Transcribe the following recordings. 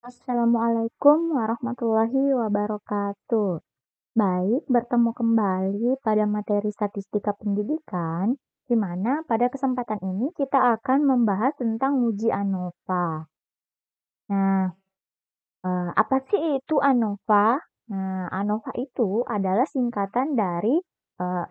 Assalamualaikum warahmatullahi wabarakatuh. Baik, bertemu kembali pada materi statistika pendidikan, di mana pada kesempatan ini kita akan membahas tentang uji ANOVA. Nah, apa sih itu ANOVA? Nah, ANOVA itu adalah singkatan dari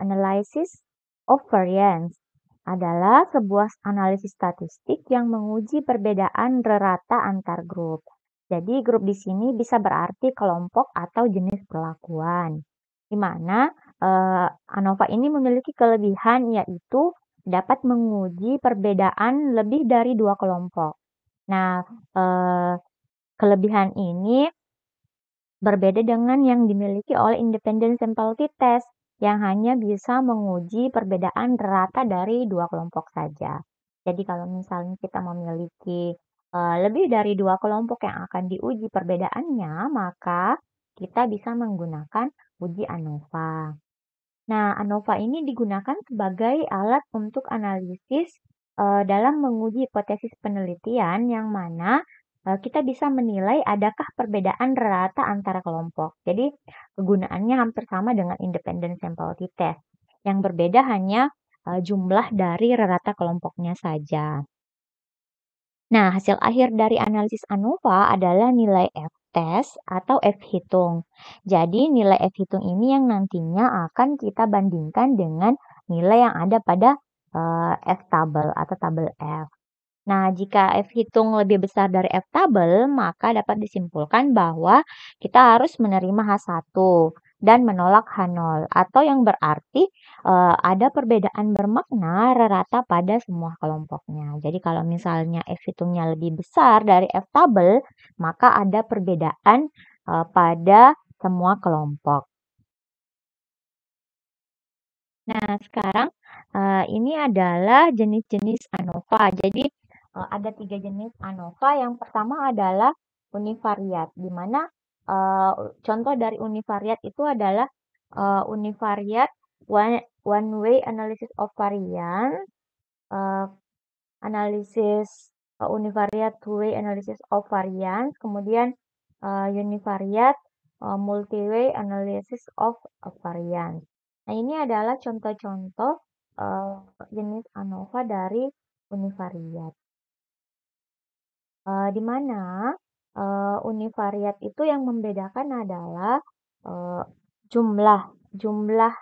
Analysis of Variance. Adalah sebuah analisis statistik yang menguji perbedaan rata antar grup. Jadi grup di sini bisa berarti kelompok atau jenis perlakuan. Di mana ANOVA ini memiliki kelebihan yaitu dapat menguji perbedaan lebih dari dua kelompok. Nah, eh, kelebihan ini berbeda dengan yang dimiliki oleh independent sample t-test yang hanya bisa menguji perbedaan rata dari dua kelompok saja. Jadi kalau misalnya kita memiliki lebih dari dua kelompok yang akan diuji perbedaannya, maka kita bisa menggunakan uji ANOVA. Nah, ANOVA ini digunakan sebagai alat untuk analisis dalam menguji hipotesis penelitian yang mana kita bisa menilai adakah perbedaan rata antara kelompok. Jadi, kegunaannya hampir sama dengan independent sample t-test. Yang berbeda hanya jumlah dari rata kelompoknya saja. Nah, hasil akhir dari analisis ANOVA adalah nilai F-test atau F-hitung. Jadi, nilai F-hitung ini yang nantinya akan kita bandingkan dengan nilai yang ada pada F-tabel atau tabel F. Nah, jika F-hitung lebih besar dari F-tabel, maka dapat disimpulkan bahwa kita harus menerima H1 dan menolak H0, atau yang berarti ada perbedaan bermakna rata pada semua kelompoknya. Jadi kalau misalnya F-hitungnya lebih besar dari F-tabel, maka ada perbedaan pada semua kelompok. Nah, sekarang ini adalah jenis-jenis ANOVA. Jadi ada 3 jenis ANOVA. Yang pertama adalah univariat, di mana contoh dari univariat itu adalah univariat one way analysis of variance, uh, analisis univariat two way analysis of variance, kemudian univariat multi-way analysis of variance. Nah, ini adalah contoh-contoh jenis ANOVA dari univariat. Di mana univariat itu yang membedakan adalah uh, jumlah jumlah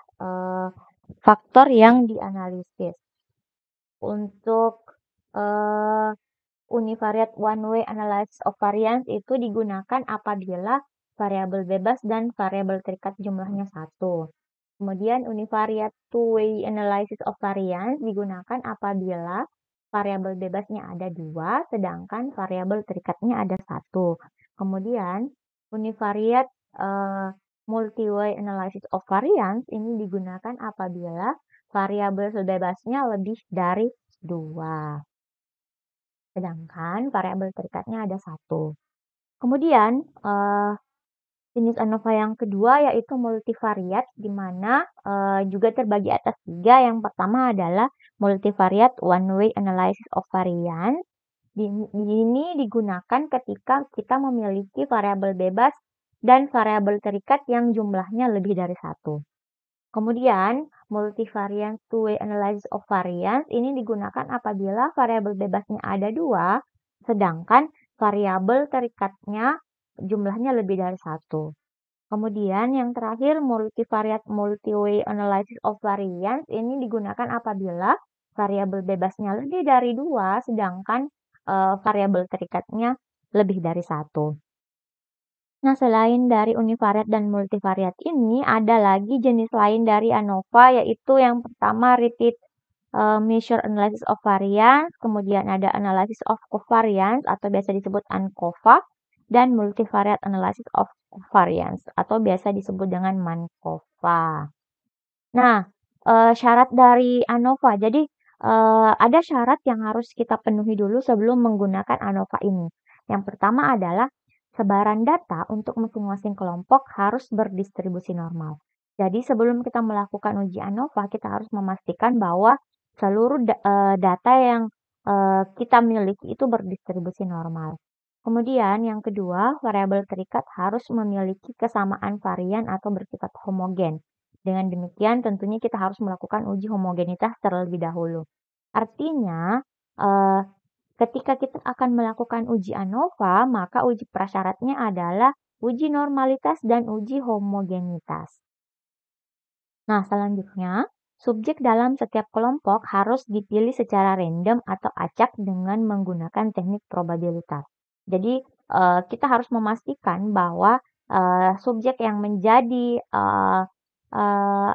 faktor yang dianalisis. Untuk univariat one way analysis of variance itu digunakan apabila variabel bebas dan variabel terikat jumlahnya satu. Kemudian univariat two-way analysis of variance digunakan apabila variabel bebasnya ada dua, sedangkan variabel terikatnya ada satu. Kemudian univariat multi-way analysis of variance ini digunakan apabila variabel bebasnya lebih dari dua, sedangkan variabel terikatnya ada satu. Kemudian jenis ANOVA yang kedua yaitu multivariat, di mana juga terbagi atas 3. Yang pertama adalah multivariat one-way analysis of variance. Ini digunakan ketika kita memiliki variabel bebas dan variabel terikat yang jumlahnya lebih dari satu. Kemudian, multivariate two-way analysis of variance ini digunakan apabila variabel bebasnya ada dua, sedangkan variabel terikatnya jumlahnya lebih dari satu. Kemudian yang terakhir, multivariate multi-way analysis of variance ini digunakan apabila variabel bebasnya lebih dari dua, sedangkan variabel terikatnya lebih dari satu. Nah, selain dari univariat dan multivariat ini, ada lagi jenis lain dari ANOVA, yaitu yang pertama repeat measure analysis of variance, kemudian ada analysis of covariance atau biasa disebut ANCOVA, dan multivariate analysis of covariance atau biasa disebut dengan MANCOVA. Nah, syarat dari ANOVA. Jadi, ada syarat yang harus kita penuhi dulu sebelum menggunakan ANOVA ini. Yang pertama adalah sebaran data untuk masing-masing kelompok harus berdistribusi normal. Jadi sebelum kita melakukan uji ANOVA, kita harus memastikan bahwa seluruh data yang kita miliki itu berdistribusi normal. Kemudian yang kedua, variabel terikat harus memiliki kesamaan varian atau bersifat homogen. Dengan demikian tentunya kita harus melakukan uji homogenitas terlebih dahulu. Artinya, eh, ketika kita akan melakukan uji ANOVA, maka uji prasyaratnya adalah uji normalitas dan uji homogenitas. Nah, selanjutnya, subjek dalam setiap kelompok harus dipilih secara random atau acak dengan menggunakan teknik probabilitas. Jadi, kita harus memastikan bahwa subjek yang menjadi eh,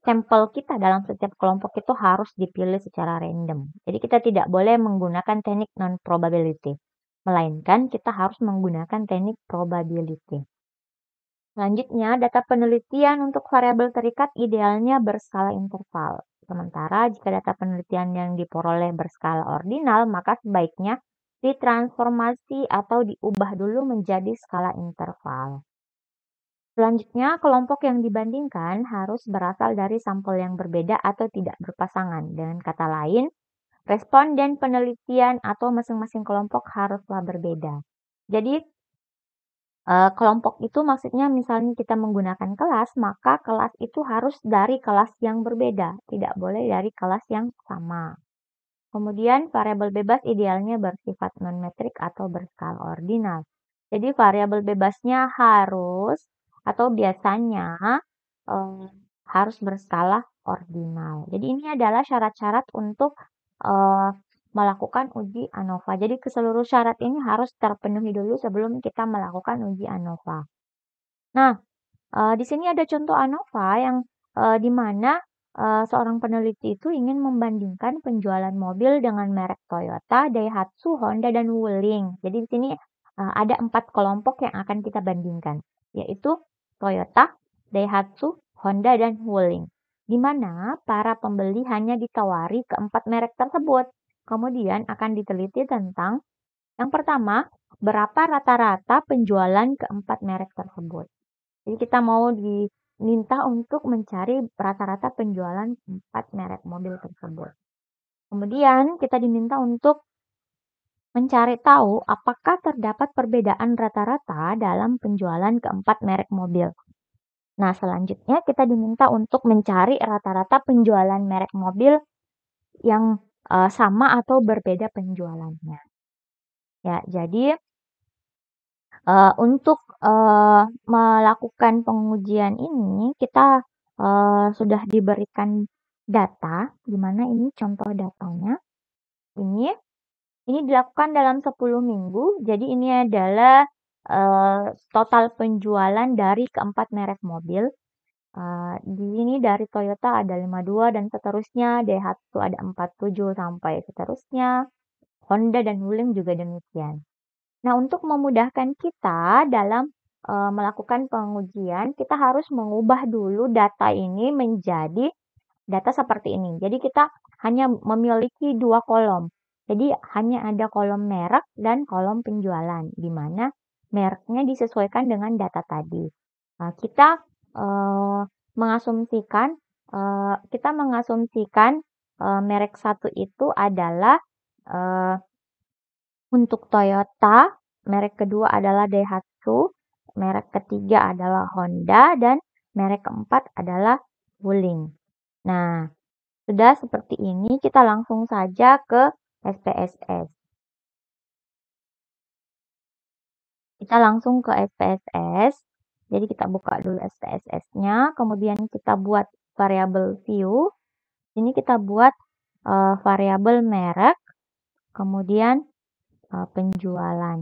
sampel kita dalam setiap kelompok itu harus dipilih secara random. Jadi, kita tidak boleh menggunakan teknik non-probability, melainkan kita harus menggunakan teknik probability. Selanjutnya, data penelitian untuk variabel terikat idealnya berskala interval. Sementara jika data penelitian yang diperoleh berskala ordinal, maka sebaiknya ditransformasi atau diubah dulu menjadi skala interval. Selanjutnya, kelompok yang dibandingkan harus berasal dari sampel yang berbeda atau tidak berpasangan. Dengan kata lain, responden penelitian atau masing-masing kelompok haruslah berbeda. Jadi, kelompok itu maksudnya misalnya kita menggunakan kelas, maka kelas itu harus dari kelas yang berbeda, tidak boleh dari kelas yang sama. Kemudian variabel bebas idealnya bersifat non-metrik atau berskala ordinal. Jadi variabel bebasnya harus atau biasanya harus berskala ordinal. Jadi ini adalah syarat-syarat untuk eh, melakukan uji ANOVA. Jadi keseluruh syarat ini harus terpenuhi dulu sebelum kita melakukan uji ANOVA. Nah, di sini ada contoh ANOVA yang di mana seorang peneliti itu ingin membandingkan penjualan mobil dengan merek Toyota, Daihatsu, Honda, dan Wuling. Jadi di sini ada 4 kelompok yang akan kita bandingkan, yaitu Toyota, Daihatsu, Honda, dan Wuling. Di mana para pembeli hanya ditawari keempat merek tersebut. Kemudian akan diteliti tentang yang pertama, berapa rata-rata penjualan keempat merek tersebut. Jadi kita mau diminta untuk mencari rata-rata penjualan 4 merek mobil tersebut. Kemudian kita diminta untuk mencari tahu apakah terdapat perbedaan rata-rata dalam penjualan keempat merek mobil. Nah, selanjutnya kita diminta untuk mencari rata-rata penjualan merek mobil yang sama atau berbeda penjualannya. Ya, jadi untuk melakukan pengujian ini kita sudah diberikan data, di mana ini contoh datanya. Ini dilakukan dalam 10 minggu, jadi ini adalah total penjualan dari keempat merek mobil. Di sini dari Toyota ada 52 dan seterusnya, Daihatsu ada 47 sampai seterusnya, Honda dan Wuling juga demikian. Nah, untuk memudahkan kita dalam melakukan pengujian, kita harus mengubah dulu data ini menjadi data seperti ini. Jadi kita hanya memiliki 2 kolom. Jadi hanya ada kolom merek dan kolom penjualan, di mana mereknya disesuaikan dengan data tadi. Nah, kita mengasumsikan merek satu itu adalah untuk Toyota, merek kedua adalah Daihatsu, merek ketiga adalah Honda, dan merek keempat adalah Wuling. Nah, sudah seperti ini, kita langsung saja ke SPSS. Kita langsung ke SPSS. Jadi kita buka dulu SPSS-nya, kemudian kita buat variabel view. Ini kita buat variabel merek, kemudian penjualan.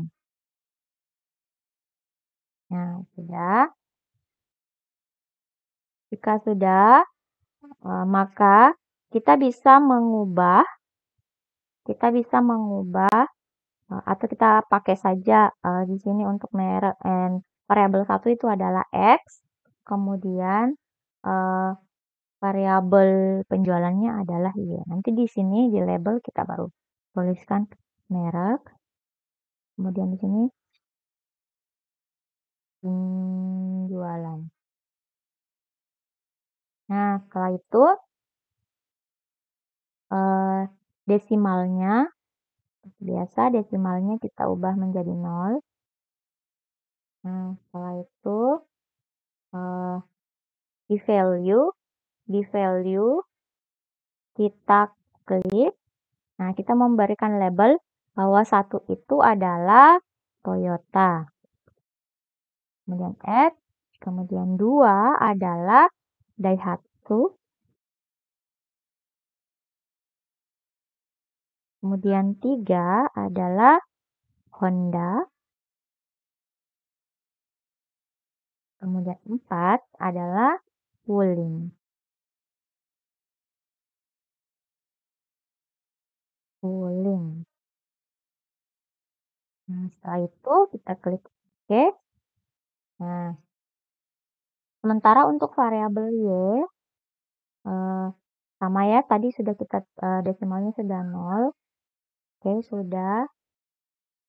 Nah, sudah. Jika sudah, maka kita bisa mengubah atau kita pakai saja di sini untuk merek and variabel satu itu adalah X, kemudian variabel penjualannya adalah Y. Nanti di sini di label kita baru tuliskan merek, kemudian di sini penjualan. Nah, setelah itu desimalnya Biasa desimalnya kita ubah menjadi 0. Nah, setelah itu eh, di value kita klik. Nah, kita memberikan label bahwa 1 itu adalah Toyota. Kemudian X, kemudian 2 adalah Daihatsu. Kemudian 3 adalah Honda. Kemudian 4 adalah Wuling. Nah, setelah itu kita klik OK. Nah, sementara untuk variabel Y, sama ya, tadi sudah kita desimalnya sudah 0. Oke, sudah.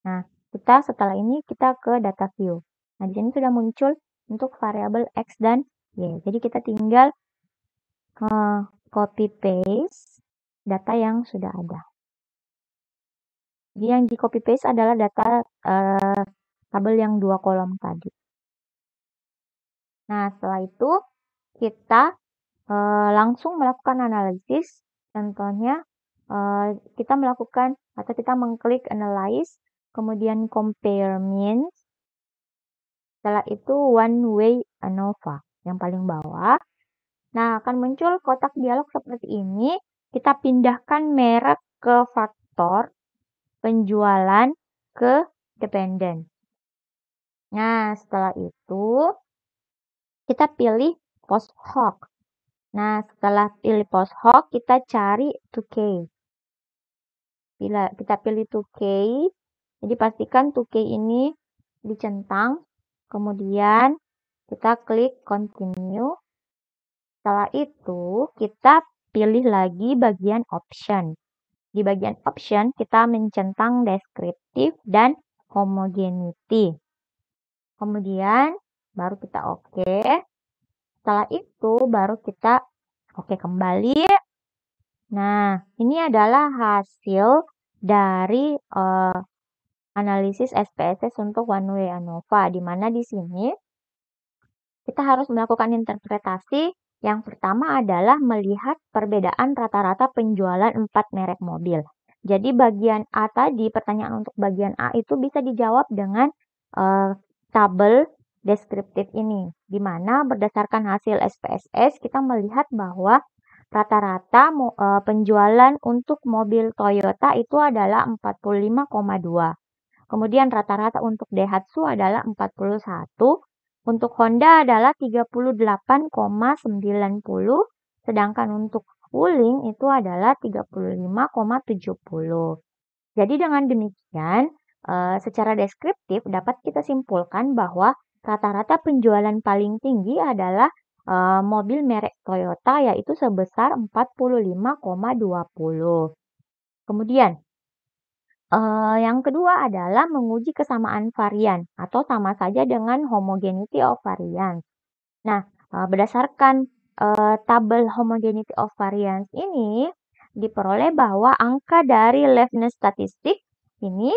Nah, kita setelah ini kita ke data view. Nah, di sini sudah muncul untuk variabel X dan Y. Jadi kita tinggal copy paste data yang sudah ada. Jadi yang di copy paste adalah data tabel yang 2 kolom tadi. Nah, setelah itu kita langsung melakukan analisis. Contohnya kita melakukan atau kita mengklik analyze, kemudian compare means. Setelah itu one way ANOVA yang paling bawah. Nah, akan muncul kotak dialog seperti ini. Kita pindahkan merek ke faktor, penjualan ke dependen. Nah, setelah itu kita pilih post hoc. Nah, setelah pilih post hoc, kita cari 2K. Bila kita pilih 2K, jadi pastikan 2K ini dicentang. Kemudian kita klik continue. Setelah itu, kita pilih lagi bagian option. Di bagian option, kita mencentang deskriptif dan homogeneity. Kemudian, baru kita oke. Setelah itu, baru kita oke kembali. Nah, ini adalah hasil dari analisis SPSS untuk one way ANOVA, di mana di sini kita harus melakukan interpretasi. Yang pertama adalah melihat perbedaan rata-rata penjualan 4 merek mobil. Jadi bagian A tadi, pertanyaan untuk bagian A itu bisa dijawab dengan tabel deskriptif ini, di mana berdasarkan hasil SPSS kita melihat bahwa rata-rata penjualan untuk mobil Toyota itu adalah 45,2. Kemudian rata-rata untuk Daihatsu adalah 41. Untuk Honda adalah 38,90. Sedangkan untuk Wuling itu adalah 35,70. Jadi dengan demikian, secara deskriptif dapat kita simpulkan bahwa rata-rata penjualan paling tinggi adalah mobil merek Toyota, yaitu sebesar 45,20. Kemudian, yang kedua adalah menguji kesamaan varian atau sama saja dengan homogeneity of variance. Nah, berdasarkan tabel homogeneity of variance ini diperoleh bahwa angka dari leftness statistik ini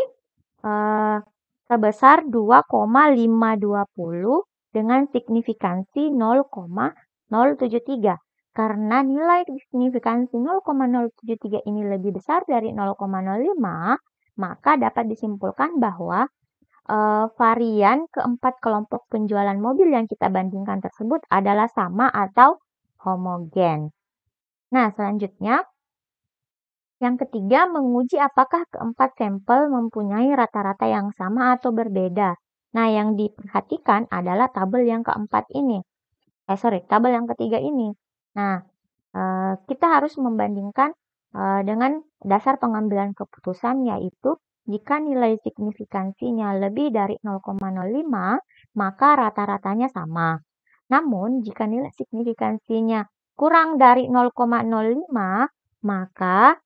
sebesar 2,520 dengan signifikansi 0,073. Karena nilai signifikansi 0,073 ini lebih besar dari 0,05, maka dapat disimpulkan bahwa varian keempat kelompok penjualan mobil yang kita bandingkan tersebut adalah sama atau homogen. Nah, selanjutnya, yang ketiga, menguji apakah keempat sampel mempunyai rata-rata yang sama atau berbeda. Nah, yang diperhatikan adalah tabel yang keempat ini. Tabel yang ketiga ini. Nah, kita harus membandingkan dengan dasar pengambilan keputusan, yaitu jika nilai signifikansinya lebih dari 0,05, maka rata-ratanya sama. Namun, jika nilai signifikansinya kurang dari 0,05, maka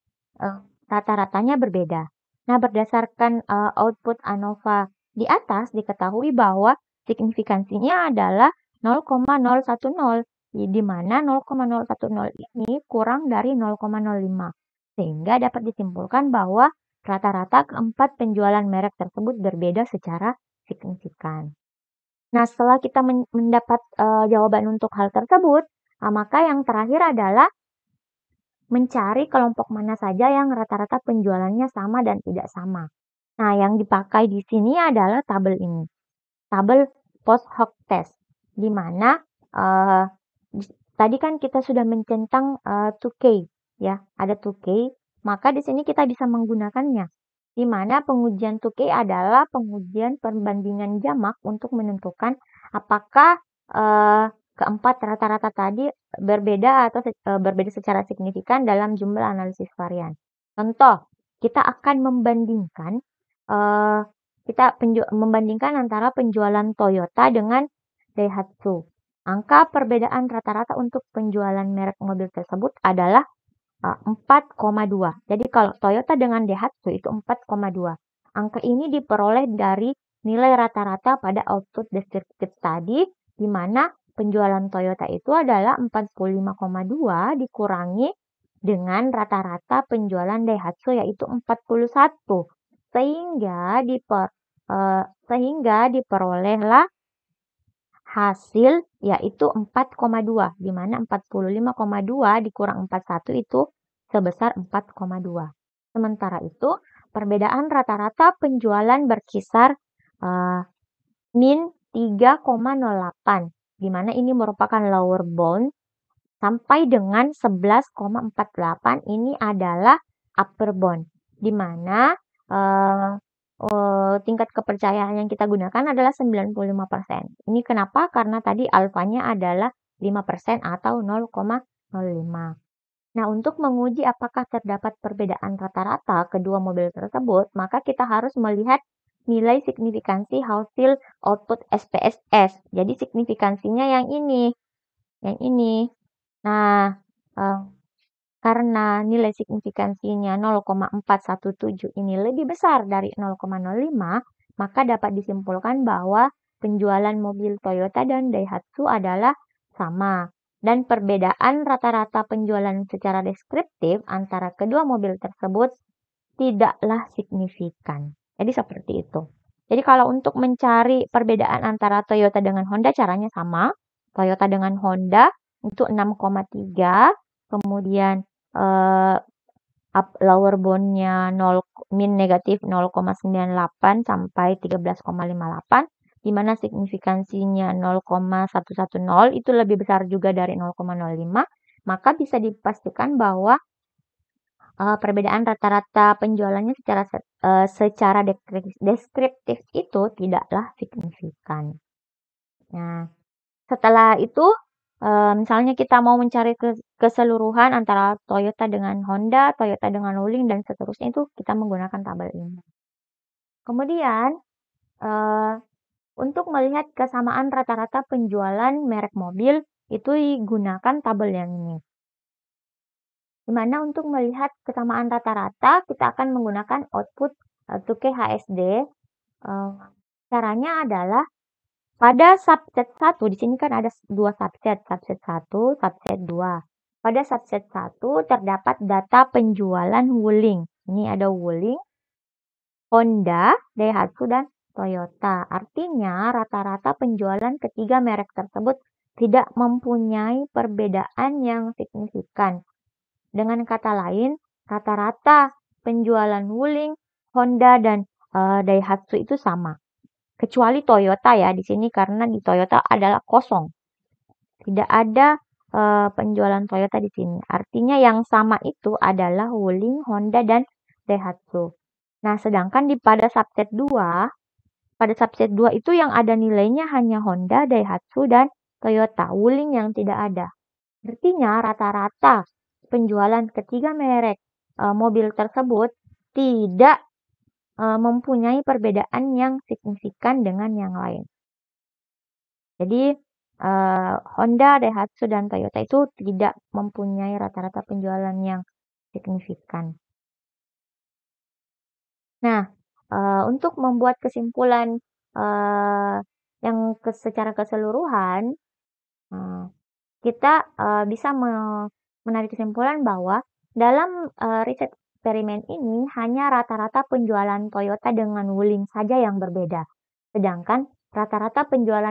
rata-ratanya berbeda. Nah, berdasarkan output ANOVA di atas, diketahui bahwa signifikansinya adalah 0,010, di mana 0,010 ini kurang dari 0,05. Sehingga dapat disimpulkan bahwa rata-rata keempat penjualan merek tersebut berbeda secara signifikan. Nah, setelah kita mendapat jawaban untuk hal tersebut, maka yang terakhir adalah mencari kelompok mana saja yang rata-rata penjualannya sama dan tidak sama. Nah, yang dipakai di sini adalah tabel ini. Tabel post hoc test, di mana tadi kan kita sudah mencentang 2K, ya, ada 2K, maka di sini kita bisa menggunakannya. Di mana pengujian 2K adalah pengujian perbandingan jamak untuk menentukan apakah keempat rata-rata tadi berbeda atau berbeda secara signifikan dalam jumlah analisis varian. Contoh, kita akan membandingkan antara penjualan Toyota dengan Daihatsu. Angka perbedaan rata-rata untuk penjualan merek mobil tersebut adalah 4,2. Jadi kalau Toyota dengan Daihatsu itu 4,2. Angka ini diperoleh dari nilai rata-rata pada output deskriptif tadi, di mana penjualan Toyota itu adalah 45,2 dikurangi dengan rata-rata penjualan Daihatsu yaitu 41. Sehingga diperolehlah hasil yaitu 4,2, di mana 45,2 dikurang 41 itu sebesar 4,2. Sementara itu, perbedaan rata-rata penjualan berkisar min 3,08, di mana ini merupakan lower bound, sampai dengan 11,48 ini adalah upper bound, di mana tingkat kepercayaan yang kita gunakan adalah 95%. Ini kenapa? Karena tadi alfanya adalah 5% atau 0,05. Nah, untuk menguji apakah terdapat perbedaan rata-rata kedua mobil tersebut, maka kita harus melihat nilai signifikansi hasil output SPSS. Jadi signifikansinya yang ini. Nah, karena nilai signifikansinya 0,417 ini lebih besar dari 0,05, maka dapat disimpulkan bahwa penjualan mobil Toyota dan Daihatsu adalah sama. Dan perbedaan rata-rata penjualan secara deskriptif antara kedua mobil tersebut tidaklah signifikan. Jadi seperti itu. Jadi kalau untuk mencari perbedaan antara Toyota dengan Honda caranya sama. Toyota dengan Honda itu 6,3, kemudian lower bound-nya min negatif 0,98 sampai 13,58, di mana signifikansinya 0,110 itu lebih besar juga dari 0,05, maka bisa dipastikan bahwa perbedaan rata-rata penjualannya secara deskriptif itu tidaklah signifikan. Nah, setelah itu misalnya kita mau mencari keseluruhan antara Toyota dengan Honda, Toyota dengan Wuling, dan seterusnya itu kita menggunakan tabel ini. Kemudian, untuk melihat kesamaan rata-rata penjualan merek mobil, itu digunakan tabel yang ini. Dimana untuk melihat kesamaan rata-rata, kita akan menggunakan output 2K HSD. Caranya adalah pada subset 1, di sini kan ada dua subset 1, subset 2. Pada subset 1 terdapat data penjualan Wuling. Ini ada Wuling, Honda, Daihatsu, dan Toyota. Artinya rata-rata penjualan ketiga merek tersebut tidak mempunyai perbedaan yang signifikan. Dengan kata lain, rata-rata penjualan Wuling, Honda, dan Daihatsu itu sama. Kecuali Toyota ya di sini, karena di Toyota adalah kosong. Tidak ada penjualan Toyota di sini. Artinya yang sama itu adalah Wuling, Honda, dan Daihatsu. Nah, sedangkan pada subset 2 itu yang ada nilainya hanya Honda, Daihatsu, dan Toyota. Wuling yang tidak ada. Artinya rata-rata penjualan ketiga merek mobil tersebut tidak mempunyai perbedaan yang signifikan dengan yang lain. Jadi Honda, Daihatsu, dan Toyota itu tidak mempunyai rata-rata penjualan yang signifikan. Nah, untuk membuat kesimpulan yang secara keseluruhan, kita bisa menarik kesimpulan bahwa dalam riset eksperimen ini hanya rata-rata penjualan Toyota dengan Wuling saja yang berbeda. Sedangkan rata-rata penjualan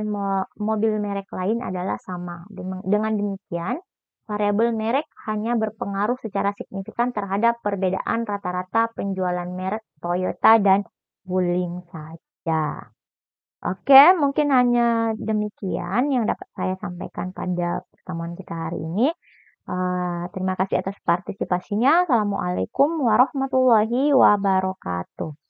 mobil merek lain adalah sama. Dengan demikian, variabel merek hanya berpengaruh secara signifikan terhadap perbedaan rata-rata penjualan merek Toyota dan Wuling saja. Oke, mungkin hanya demikian yang dapat saya sampaikan pada pertemuan kita hari ini. Terima kasih atas partisipasinya. Assalamualaikum warahmatullahi wabarakatuh.